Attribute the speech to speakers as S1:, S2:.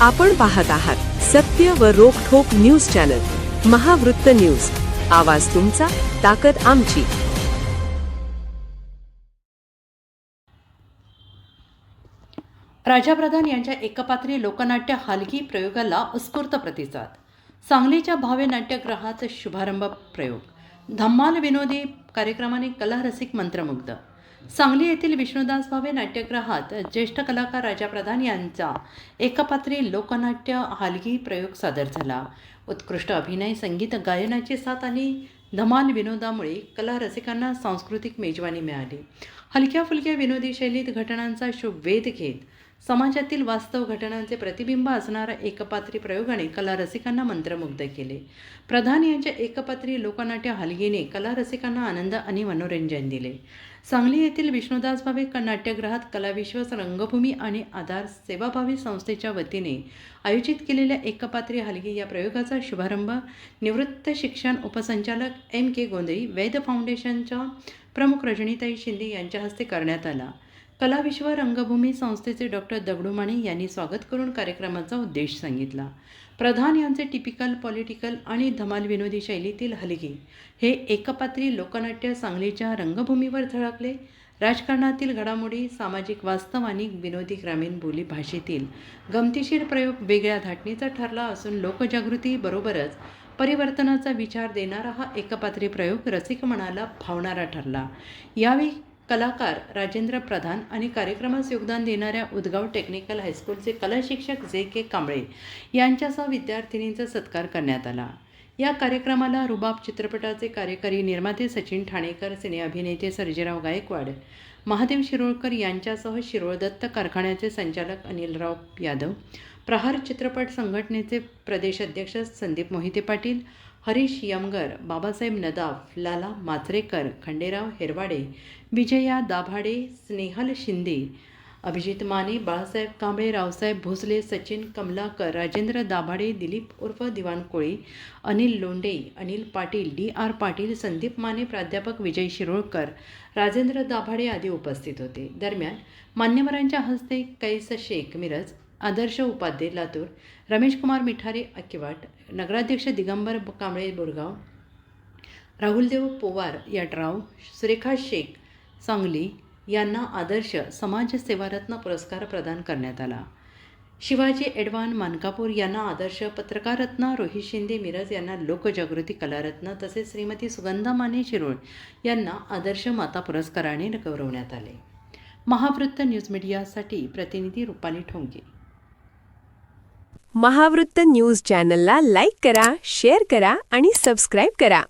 S1: आपण पाहत आहात सत्य व रोखठोक न्यूज चॅनल महावृत्त न्यूज. आवाज तुमचा, ताकद आमची.
S2: राजा प्रधान यांच्या एकपात्री लोकनाट्य हलगी प्रयोगाला उत्स्फूर्त प्रतिसाद. सांगलीच्या भावे नाट्यगृहात शुभारंभ प्रयोग. धम्माल विनोदी कार्यक्रमाने कला रसिक मंत्रमुग्ध. सांगली येथील विष्णुदास भावे नाट्यगृहात ज्येष्ठ कलाकार राजा प्रधान यांचा एकपात्री लोकनाट्य हलगी प्रयोग सादर झाला. उत्कृष्ट अभिनय, संगीत, गायनाची साथ आणि धमाल विनोदामुळे कला रसिकांना सांस्कृतिक मेजवानी मिळाली. हलक्या फुलक्या विनोदी शैलीत घटनांचा शुभ वेध घेत समाजातील वास्तव घटनांचे प्रतिबिंब असणारा एकपात्री प्रयोगाने कला रसिकांना मंत्रमुग्ध केले. प्रधान यांच्या एकपात्री लोकनाट्य हलगीने कला रसिकांना आनंद आणि मनोरंजन दिले. सांगली येथील विष्णुदास भावे नाट्यगृहात कलाविश्वास रंगभूमी आणि आधार सेवाभावी संस्थेच्या वतीने आयोजित केलेल्या एकपात्री हलगी या प्रयोगाचा शुभारंभ निवृत्त शिक्षण उपसंचालक M.K. गोंधळी, वैद फाउंडेशनच्या प्रमुख रजनीताई शिंदे यांच्या हस्ते करण्यात आला. कलाविश्व रंगभूमी संस्थेचे डॉक्टर दगडू माने यांनी स्वागत करून कार्यक्रमाचा उद्देश सांगितला. प्रधान यांचे टिपिकल, पॉलिटिकल आणि धमाल विनोदी शैलीतील हलगी हे एकपात्री लोकनाट्य सांगलीच्या रंगभूमीवर झळकले. राजकारणातील घडामोडी, सामाजिक वास्तव आणि विनोदी ग्रामीण बोली भाषेतील गमतीशीर प्रयोग वेगळ्या धाटणीचा ठरला असून लोकजागृती बरोबरच परिवर्तनाचा विचार देणारा हा एकपात्री प्रयोग रसिक मनाला भावणारा ठरला. यावेळी कलाकार राजेंद्र प्रधान आणि कार्यक्रमास योगदान देणाऱ्या उदगाव टेक्निकल हायस्कूलचे कला शिक्षक J.K. कांबळे यांच्यासह विद्यार्थिनींचा सत्कार करण्यात आला. या कार्यक्रमाला रुबाब चित्रपटाचे कार्यकारी निर्माते सचिन ठाणेकर, सिने अभिनेते सर्जेराव गायकवाड, महादेव शिरोळकर यांच्यासह शिरोळ दत्त कारखान्याचे संचालक अनिलराव यादव, प्रहार चित्रपट संघटनेचे प्रदेश अध्यक्ष संदीप मोहिते पाटील, हरीश यमगर, बाबासाहेब नदाफ, लाला माचरेकर, खंडेराव हेरवाडे, विजया दाभाडे, स्नेहल शिंदे, अभिजित माने, बाळासाहेब कांबळे, रावसाहेब भोसले, सचिन कमलाकर, राजेंद्र दाभाडे, दिलीप उर्फ दिवाण कोळी, अनिल लोंढे, अनिल पाटील, D.R. पाटील, संदीप माने, प्राध्यापक विजय शिरोळकर, राजेंद्र दाभाडे आदी उपस्थित होते. दरम्यान मान्यवरांच्या हस्ते कैस शेख मिरज, आदर्श उपाध्ये लातूर, रमेश कुमार मिठारे अकिवाट, नगराध्यक्ष दिगंबर कांबळे बोरगाव, राहुलदेव पोवार यड्राव, सुरेखा शेख सांगली यांना आदर्श समाजसेवारत्न पुरस्कार प्रदान करण्यात आला. शिवाजी एडवान मानकापूर यांना आदर्श पत्रकाररत्न, रोहित शिंदे मिरज यांना लोकजागृती कलारत्न तसेच श्रीमती सुगंधा माने शिरोळ यांना आदर्श माता पुरस्काराने गौरवण्यात आले. महावृत्त न्यूज मीडियासाठी प्रतिनिधी रुपाली ठोंगे.
S1: महावृत्त न्यूज चॅनलला लाईक करा, शेअर करा आणि सबस्क्राईब करा.